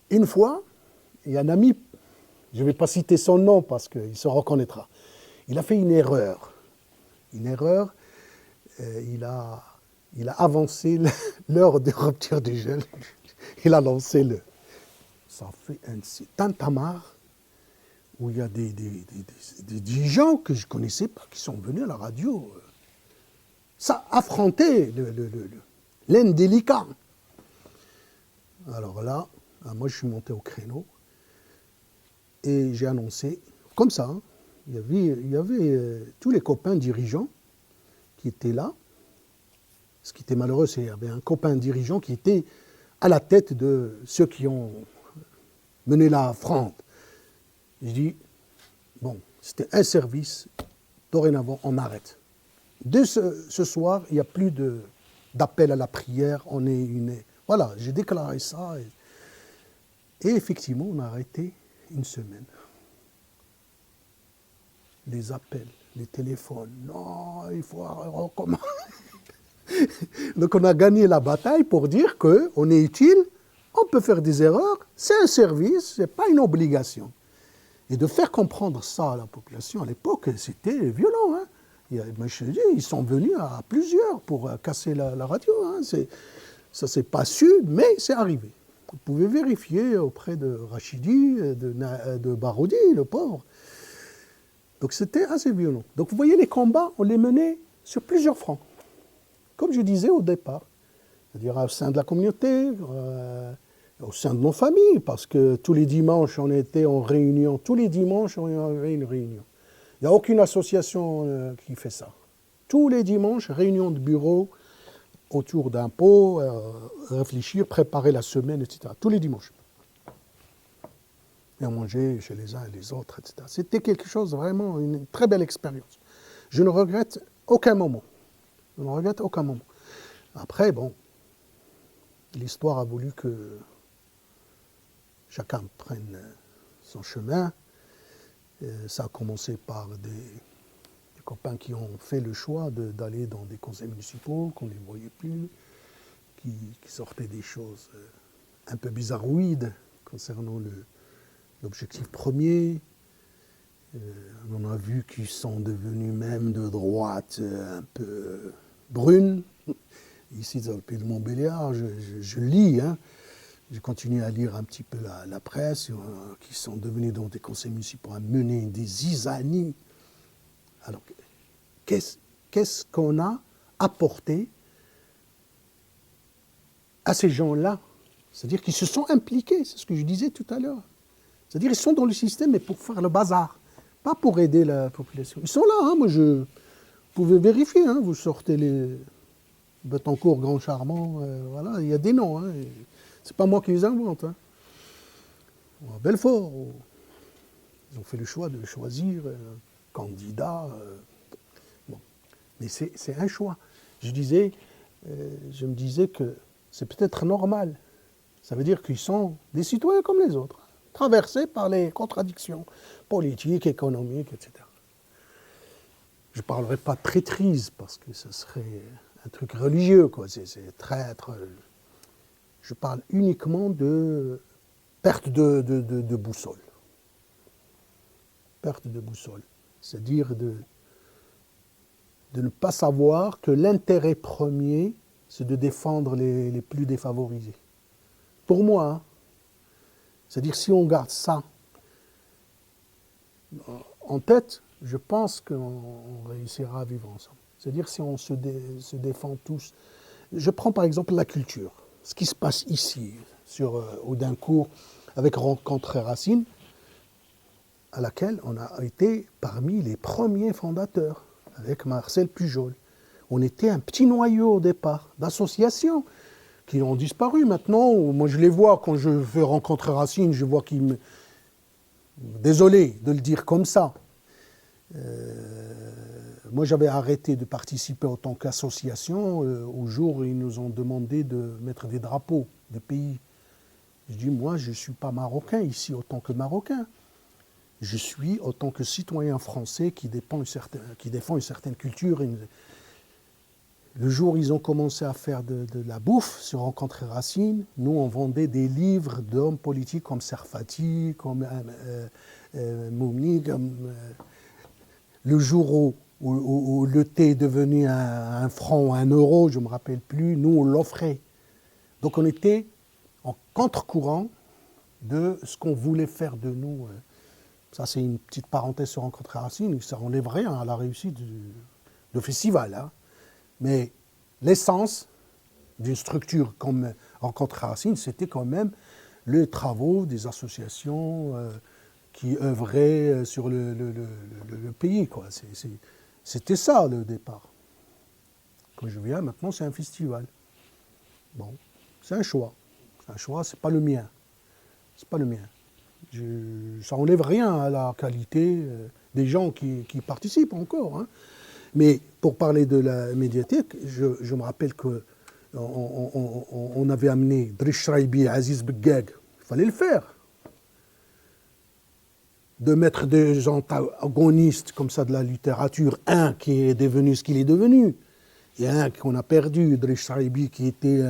une fois, il y a un ami, je ne vais pas citer son nom parce qu'il se reconnaîtra, il a fait une erreur. Une erreur, il a avancé l'heure de rupture du jeûne. Il a lancé ça fait un tintamarre où il y a des gens que je ne connaissais pas qui sont venus à la radio. Ça affrontait l'indélicat. Alors là, moi je suis monté au créneau et j'ai annoncé, comme ça, hein, il y avait tous les copains dirigeants qui étaient là. Ce qui était malheureux, c'est qu'il y avait un copain dirigeant qui était à la tête de ceux qui ont mené la fronde. Je dis, bon, c'était un service, dorénavant, on arrête. Dès ce soir, il n'y a plus d'appel à la prière, on est une... Voilà, j'ai déclaré ça. Et effectivement, on a arrêté une semaine. Les appels, les téléphones, non, il faut recommencer. Donc on a gagné la bataille pour dire qu'on est utile, on peut faire des erreurs, c'est un service, ce n'est pas une obligation. Et de faire comprendre ça à la population, à l'époque, c'était violent. Hein. Je dis, ils sont venus à plusieurs pour casser la radio. Hein. Ça ne s'est pas su, mais c'est arrivé. Vous pouvez vérifier auprès de Rachidi, de Baroudi, le pauvre. Donc c'était assez violent. Donc vous voyez, les combats, on les menait sur plusieurs fronts. Comme je disais au départ, c'est-à-dire au sein de la communauté, au sein de nos familles, parce que tous les dimanches, on était en réunion. Tous les dimanches, on avait une réunion. Il n'y a aucune association qui fait ça. Tous les dimanches, réunion de bureau autour d'un pot, réfléchir, préparer la semaine, etc. Tous les dimanches. Et on mangeait chez les uns et les autres, etc. C'était quelque chose, vraiment, une très belle expérience. Je ne regrette aucun moment. Je ne regrette aucun moment. Après, bon, l'histoire a voulu que chacun prenne son chemin. Ça a commencé par des copains qui ont fait le choix d'aller dans des conseils municipaux, qu'on ne les voyait plus, qui sortaient des choses un peu bizarroïdes concernant l'objectif premier. On a vu qu'ils sont devenus même de droite un peu brunes. Ici, dans le pays de Montbéliard, je lis, hein. J'ai continué à lire un petit peu la presse, qui sont devenus dans des conseils municipaux à mener des zizanies. Alors, qu'est-ce qu'on a apporté à ces gens-là? C'est-à-dire qu'ils se sont impliqués, c'est ce que je disais tout à l'heure. C'est-à-dire qu'ils sont dans le système, mais pour faire le bazar, pas pour aider la population. Ils sont là, hein, vous pouvez vérifier, hein, vous sortez les Bettencourt, Grand Charmant, voilà, il y a des noms. Hein, c'est pas moi qui les invente. Hein. À Belfort, ils ont fait le choix de choisir un candidat. Bon. Mais c'est un choix. Je me disais que c'est peut-être normal. Ça veut dire qu'ils sont des citoyens comme les autres, traversés par les contradictions politiques, économiques, etc. je ne parlerai pas de traîtrise, parce que ce serait un truc religieux, quoi. C'est traître. Je parle uniquement de perte de boussole. Perte de boussole. C'est-à-dire de ne pas savoir que l'intérêt premier, c'est de défendre les plus défavorisés. Pour moi, hein. C'est-à-dire si on garde ça en tête, je pense qu'on réussira à vivre ensemble. C'est-à-dire si on se défend tous. Je prends par exemple la culture. Ce qui se passe ici, sur Audincourt, avec Rencontre Racine, à laquelle on a été parmi les premiers fondateurs, avec Marcel Pujol. On était un petit noyau au départ, d'associations qui ont disparu maintenant. Moi, je les vois quand je fais Rencontre Racine, je vois qu'ils me... Désolé de le dire comme ça. Moi, j'avais arrêté de participer en tant qu'association au jour où ils nous ont demandé de mettre des drapeaux de pays. Je dis, moi, je ne suis pas marocain ici en tant que marocain. Je suis en tant que citoyen français qui défend une certaine culture. Le jour où ils ont commencé à faire de la bouffe sur Rencontre Racine, nous, on vendait des livres d'hommes politiques comme Serfati, comme Moumi. Le jour où le thé est devenu un franc ou un euro, je ne me rappelle plus, nous, on l'offrait. Donc on était en contre-courant de ce qu'on voulait faire de nous. Ça, c'est une petite parenthèse sur Rencontre Racine, ça n'enlève rien à la réussite du festival. Hein. Mais l'essence d'une structure comme Rencontre Racine, c'était quand même les travaux des associations qui œuvraient sur le pays, quoi. C'était ça, le départ. Quand je viens, maintenant, c'est un festival. Bon, c'est un choix. C'est un choix, c'est pas le mien. C'est pas le mien. Ça n'enlève rien à la qualité des gens qui participent encore. Hein. Mais pour parler de la médiathèque, je me rappelle qu'on avait amené Driss Shraibi, Aziz Begag. Il fallait le faire. De mettre des antagonistes comme ça de la littérature, un qui est devenu ce qu'il est devenu, et un qu'on a perdu, Driss Shraibi, qui était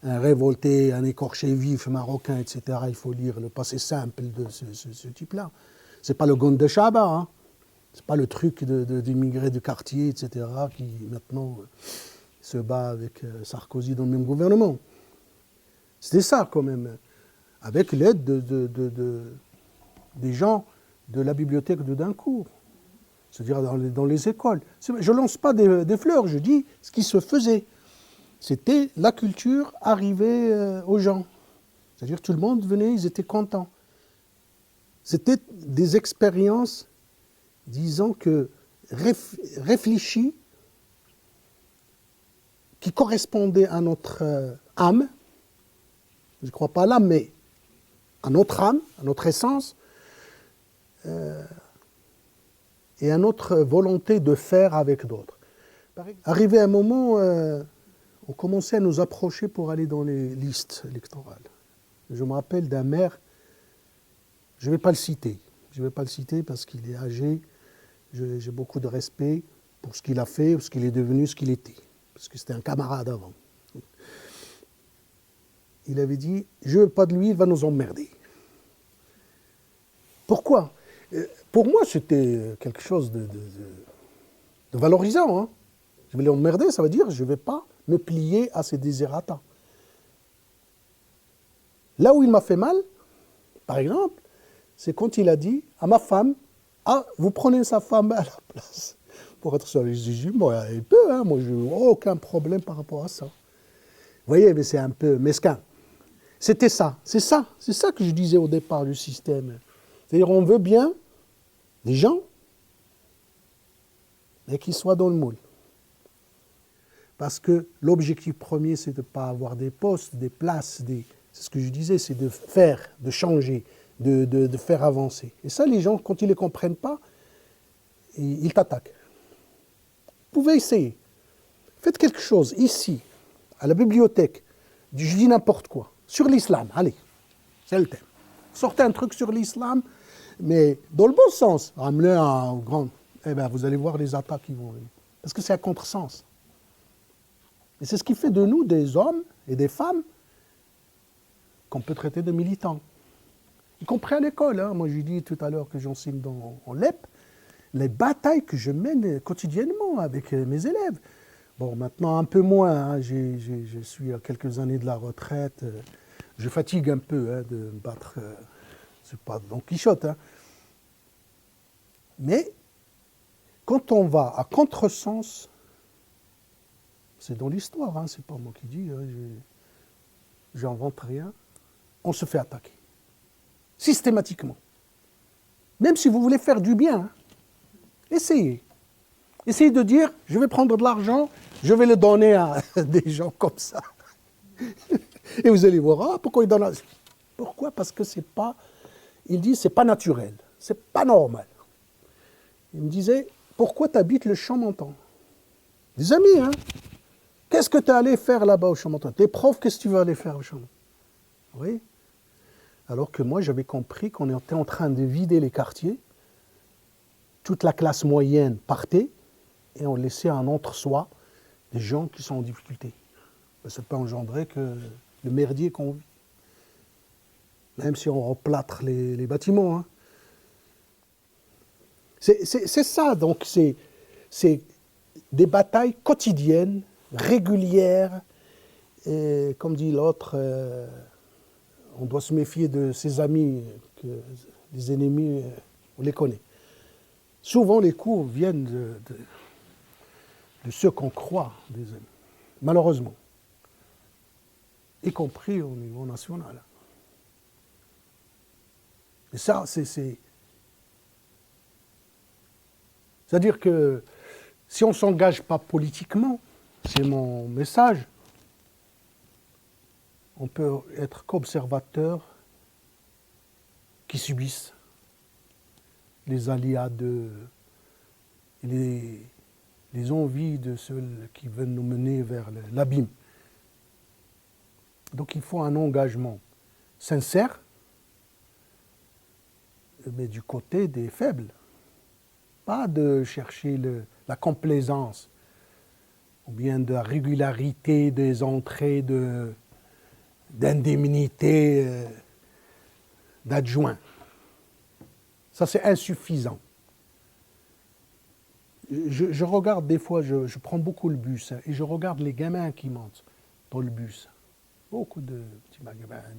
un révolté, un écorché vif marocain, etc. Il faut lire le passé simple de ce type-là. C'est pas le Gond de Chaba, hein. C'est pas le truc d'immigrés du quartier, etc., qui maintenant se bat avec Sarkozy dans le même gouvernement. C'était ça quand même, avec l'aide des gens de la bibliothèque de Dincourt, c'est-à-dire dans les écoles. Je ne lance pas des fleurs, je dis ce qui se faisait. C'était la culture arrivée aux gens. C'est-à-dire tout le monde venait, ils étaient contents. C'était des expériences, disons que réfléchies, qui correspondaient à notre âme. Je ne crois pas à l'âme, mais à notre âme, à notre essence, et à notre volonté de faire avec d'autres. Arrivé un moment, on commençait à nous approcher pour aller dans les listes électorales. Je me rappelle d'un maire, je ne vais pas le citer. Je ne vais pas le citer parce qu'il est âgé. J'ai beaucoup de respect pour ce qu'il a fait, ce qu'il est devenu, ce qu'il était. Parce que c'était un camarade avant. Il avait dit, je ne veux pas de lui, il va nous emmerder. Pourquoi ? Pour moi, c'était quelque chose de valorisant. Hein. Je vais l'emmerder, ça veut dire je ne vais pas me plier à ses désirata. Là où il m'a fait mal, par exemple, c'est quand il a dit à ma femme, ah, vous prenez sa femme à la place pour être seul. Je dis, moi, il peut, hein, moi, je n'ai aucun problème par rapport à ça. Vous voyez, mais c'est un peu mesquin. C'était ça, c'est ça que je disais au départ du système. C'est-à-dire, on veut bien des gens, mais qu'ils soient dans le moule. Parce que l'objectif premier, c'est de ne pas avoir des postes, des places, c'est ce que je disais, c'est de faire, de changer, de faire avancer. Et ça, les gens, quand ils ne les comprennent pas, ils t'attaquent. Vous pouvez essayer. Faites quelque chose ici, à la bibliothèque, je dis n'importe quoi, sur l'islam, allez, c'est le thème. Sortez un truc sur l'islam, mais dans le bon sens, ramenez un grand. eh bien, vous allez voir les attaques qui vont venir. Parce que c'est un contresens. Et c'est ce qui fait de nous des hommes et des femmes qu'on peut traiter de militants. Y compris à l'école. Hein. Moi, j'ai dit tout à l'heure que j'enseigne en LEP, les batailles que je mène quotidinement avec mes élèves. Bon, maintenant un peu moins, hein. Je suis à quelques années de la retraite. Je fatigue un peu hein, de me battre. C'est pas Don Quichotte. Hein. Mais quand on va à contresens, c'est dans l'histoire, hein, c'est pas moi qui dis, hein, j'invente rien, on se fait attaquer. Systématiquement. Même si vous voulez faire du bien, hein, essayez. Essayez de dire, je vais prendre de l'argent, je vais le donner à des gens comme ça. Et vous allez voir, ah, pourquoi il donne ça? Pourquoi? Parce que c'est pas, il dit, c'est pas naturel, c'est pas normal. Il me disait, pourquoi tu habites le Champ-Montant? Des amis, hein? Qu'est-ce que tu es allé faire là-bas au Champ-Montant? T'es prof, qu'est-ce que tu vas aller faire au Champ-Montant? Oui. Alors que moi, j'avais compris qu'on était en train de vider les quartiers. Toute la classe moyenne partait et on laissait un entre-soi des gens qui sont en difficulté. Ça peut engendrer que le merdier qu'on vit. Même si on replâtre les bâtiments. Hein. C'est ça, donc c'est des batailles quotidiennes, régulières, et comme dit l'autre, on doit se méfier de ses amis, que les ennemis, on les connaît. Souvent les coups viennent de ceux qu'on croit des ennemis, malheureusement, y compris au niveau national. Et ça, c'est-à-dire que si on ne s'engage pas politiquement, c'est mon message, on peut être qu'observateur qui subissent les aléas les envies de ceux qui veulent nous mener vers l'abîme. Donc il faut un engagement sincère, mais du côté des faibles. Pas de chercher la complaisance ou bien de la régularité des entrées d'indemnités d'adjoints. Ça, c'est insuffisant. Je regarde des fois, je prends beaucoup le bus hein, et je regarde les gamins qui montent dans le bus. Beaucoup de petits magasins.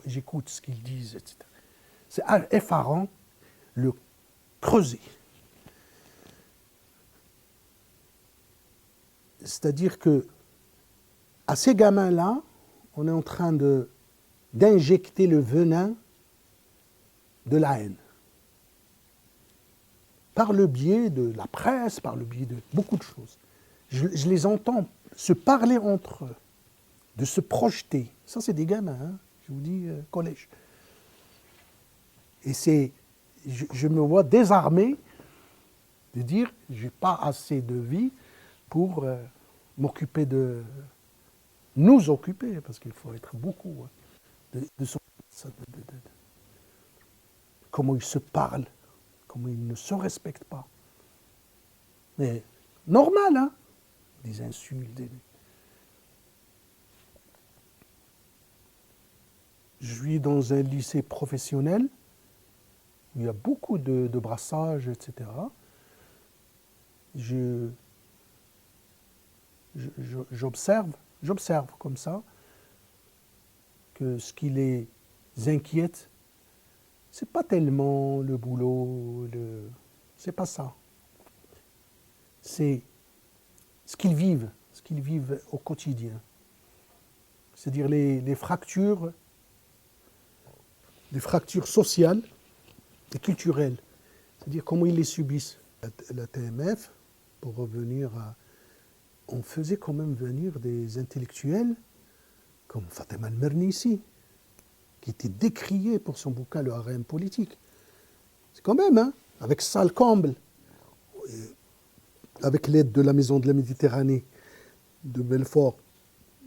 J'écoute ce qu'ils disent, etc. C'est effarant, le creuser. C'est-à-dire que à ces gamins-là, on est en train d'injecter le venin de la haine. Par le biais de la presse, par le biais de beaucoup de choses. Je les entends se parler entre eux, de se projeter. Ça, c'est des gamins, hein, je vous dis, collège. Et je me vois désarmé de dire, je n'ai pas assez de vie pour nous occuper, parce qu'il faut être beaucoup, comment ils se parlent, comment ils ne se respectent pas. Mais normal, hein, des insultes. Je suis dans un lycée professionnel où il y a beaucoup de brassage, etc. J'observe comme ça que ce qui les inquiète, c'est pas tellement le boulot, c'est pas ça. C'est ce qu'ils vivent au quotidien. C'est-à-dire les fractures sociales et culturelles. C'est-à-dire comment ils les subissent. La TMF, pour revenir à... On faisait quand même venir des intellectuels comme Fatima al-Mernissi, qui était décrié pour son bouquin Le harem politique. C'est quand même, hein, avec Sal Campbell, avec l'aide de la Maison de la Méditerranée de Belfort,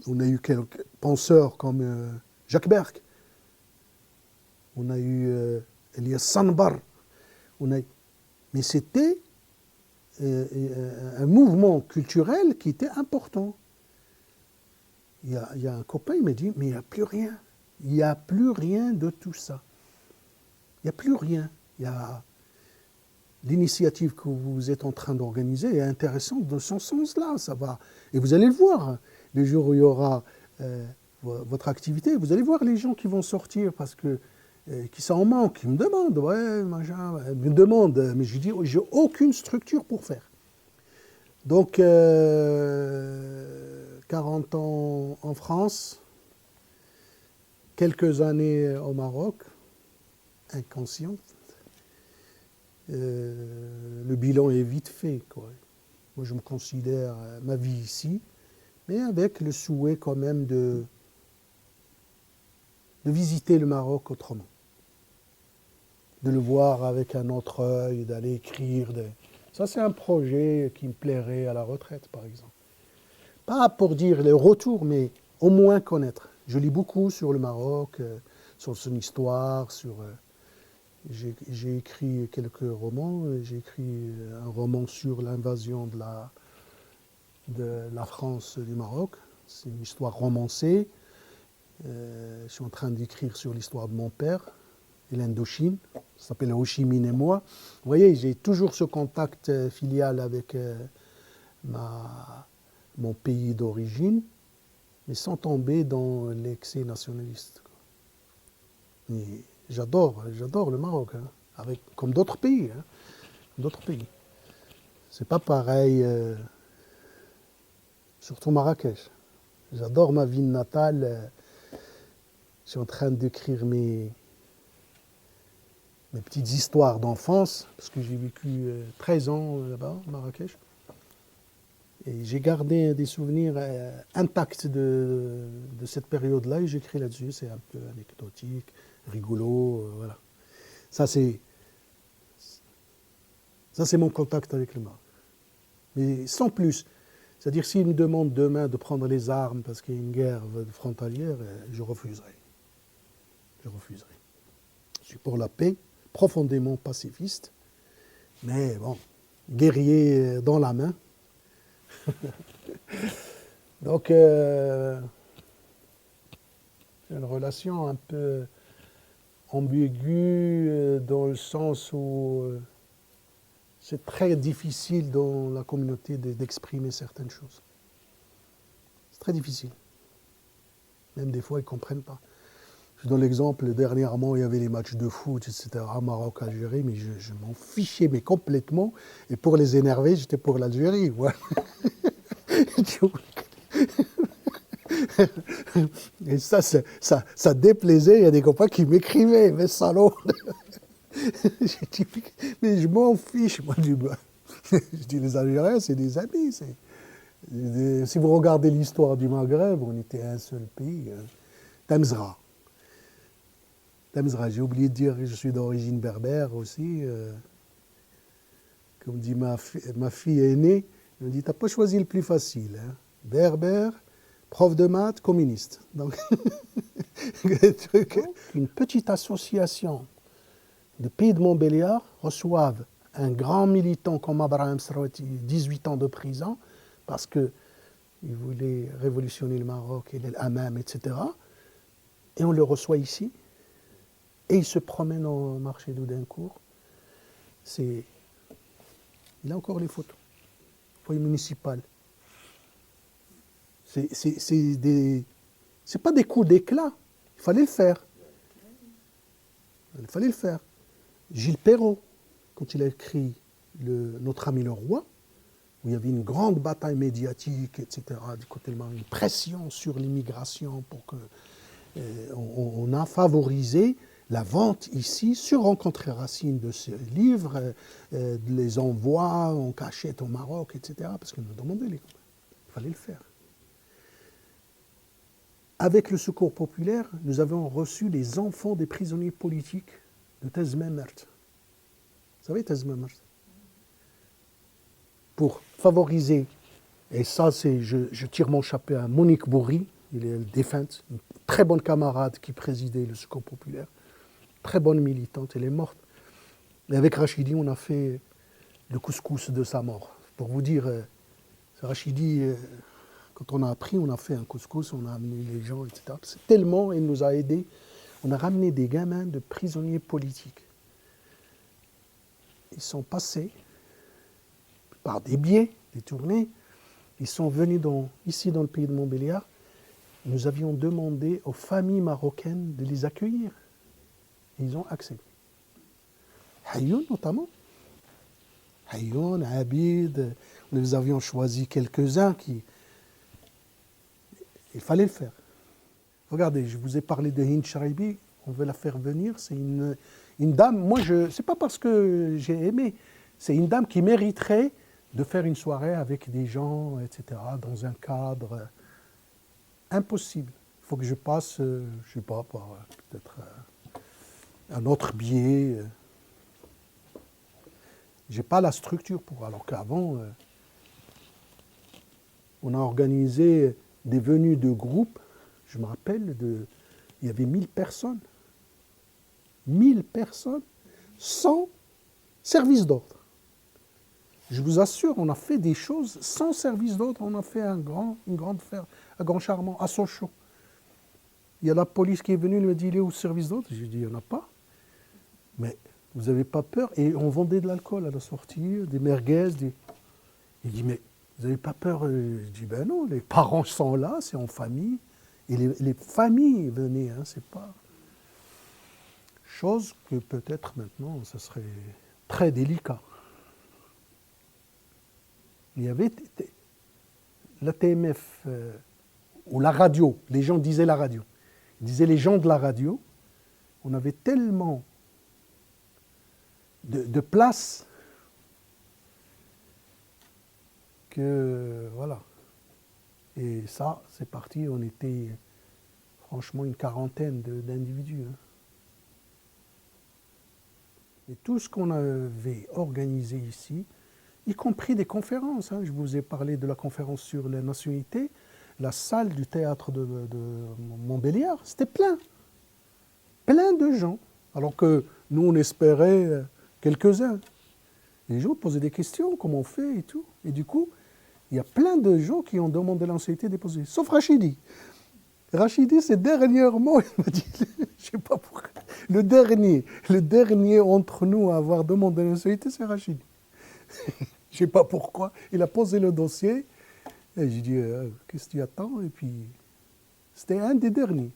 on a eu quelques penseurs comme Jacques Berck, on a eu Elias Sanbar, Mais c'était un mouvement culturel qui était important. Il y a un copain, il m'a dit, mais il n'y a plus rien. Il n'y a plus rien de tout ça. Il n'y a plus rien. Il y a l'initiative que vous êtes en train d'organiser est intéressante dans ce sens-là. Ça va. Et vous allez le voir. Le jour où il y aura votre activité, vous allez voir les gens qui vont sortir parce que qui sont en manque, qui me demandent, ouais, machin, me demandent, mais je dis, j'ai aucune structure pour faire. Donc, 40 ans en France, quelques années au Maroc, inconscient. Le bilan est vite fait, quoi. Moi, je me considère ma vie ici, mais avec le souhait quand même de visiter le Maroc autrement. De le voir avec un autre œil, d'aller écrire. Ça, c'est un projet qui me plairait à la retraite, par exemple. Pas pour dire le retour, mais au moins connaître. Je lis beaucoup sur le Maroc, sur son histoire, j'ai écrit quelques romans. J'ai écrit un roman sur l'invasion de la France du Maroc. C'est une histoire romancée. Je suis en train d'écrire sur l'histoire de mon père et l'Indochine. Ça s'appelle Ho Chi Minh et moi. Vous voyez, j'ai toujours ce contact filial avec mon pays d'origine, mais sans tomber dans l'excès nationaliste. Et j'adore le Maroc, hein, comme d'autres pays. Hein, d'autres pays. C'est pas pareil, surtout Marrakech. J'adore ma ville natale. Je suis en train d'écrire mes petites histoires d'enfance, parce que j'ai vécu 13 ans là-bas, à Marrakech. Et j'ai gardé des souvenirs intacts de cette période-là, et j'écris là-dessus. C'est un peu anecdotique, rigolo, voilà. Ça, c'est mon contact avec le Maroc. Mais sans plus. C'est-à-dire, s'ils me demandent demain de prendre les armes parce qu'il y a une guerre frontalière, je refuserai. Je refuserai. Je suis pour la paix, profondément pacifiste, mais bon, guerrier dans la main. Donc, une relation un peu ambiguë dans le sens où c'est très difficile dans la communauté d'exprimer certaines choses. C'est très difficile. Même des fois, ils ne comprennent pas. Je donne l'exemple, dernièrement, il y avait les matchs de foot, etc., Maroc, Algérie, mais je m'en fichais mais complètement. Et pour les énerver, j'étais pour l'Algérie. Ouais. Et ça déplaisait, il y a des copains qui m'écrivaient, mais salauds. J'ai dit, mais je m'en fiche, moi, je dis, les Algériens, c'est des amis. Si vous regardez l'histoire du Maghreb, on était un seul pays. Tamzra. J'ai oublié de dire que je suis d'origine berbère aussi. Comme dit ma fille aînée, elle me dit, t'as pas choisi le plus facile. Hein. Berbère, prof de maths, communiste. Donc, une petite association de pays de Montbéliard reçoivent un grand militant comme Abraham Serwati, 18 ans de prison, parce qu'il voulait révolutionner le Maroc et l'Hammam, etc. Et on le reçoit ici. Et il se promène au marché d'Oudencourt. Il a encore les photos. Foyer municipal. C'est pas des coups d'éclat. Il fallait le faire. Il fallait le faire. Gilles Perrault, quand il a écrit Notre ami le roi, où il y avait une grande bataille médiatique, etc., du côté de une pression sur l'immigration pour que on a favorisé la vente ici, sur Rencontrer Racine de ce livre, les envois en cachette au Maroc, etc., parce qu'on nous demandait il fallait le faire. Avec le Secours populaire, nous avons reçu les enfants des prisonniers politiques de Tezmemert. Vous savez Tezmemert? Pour favoriser, et ça c'est, je tire mon chapeau à Monique Bourri, il est défunte, une très bonne camarade qui présidait le Secours populaire, très bonne militante, elle est morte. Et avec Rachidi, on a fait le couscous de sa mort. Pour vous dire, Rachidi, quand on a appris, on a fait un couscous, on a amené les gens, etc. C'est tellement, il nous a aidés. On a ramené des gamins de prisonniers politiques. Ils sont passés par des biais détournés. Ils sont venus ici dans le pays de Montbéliard. Nous avions demandé aux familles marocaines de les accueillir. Et ils ont accepté. Hayoun notamment. Hayoun, Abid, nous avions choisi quelques-uns qui... Il fallait le faire. Regardez, je vous ai parlé de Hind Sharibi, on veut la faire venir, c'est une dame, moi c'est pas parce que j'ai aimé, c'est une dame qui mériterait de faire une soirée avec des gens, etc., dans un cadre impossible. Il faut que je passe, je ne sais pas, par peut-être un autre biais. Je n'ai pas la structure pour, alors qu'avant, on a organisé des venues de groupes, je me rappelle, il y avait 1000 personnes. 1000 personnes sans service d'ordre. Je vous assure, on a fait des choses sans service d'ordre. On a fait une grande fête, un grand charmant à Sochaux. Il y a la police qui est venue, il me dit, il est où le service d'ordre? J'ai dit, il n'y en a pas. Mais vous n'avez pas peur? Et on vendait de l'alcool à la sortie, des merguez. Il dit, mais vous n'avez pas peur? Je dis, ben non, les parents sont là, c'est en famille. Et les familles venaient, hein, c'est pas... Chose que peut-être maintenant, ce serait très délicat. Il y avait la TMF ou la radio, les gens disaient la radio. Ils disaient les gens de la radio, on avait tellement de place que voilà. Et ça, c'est parti, on était franchement une quarantaine d'individus. Hein. Et tout ce qu'on avait organisé ici, y compris des conférences. Hein. Je vous ai parlé de la conférence sur la nationalité. La salle du théâtre de Montbéliard, c'était plein. Plein de gens. Alors que nous, on espérait quelques-uns. Les gens posaient des questions, comment on fait et tout. Et du coup, il y a plein de gens qui ont demandé la nationalité déposée. Sauf Rachidi. Rachidi, c'est dernièrement, il m'a dit, je ne sais pas pourquoi, le dernier entre nous à avoir demandé la nationalité, c'est Rachidi. Je ne sais pas pourquoi. Il a posé le dossier, et j'ai dit, qu'est-ce que tu attends? Et puis, c'était un des derniers.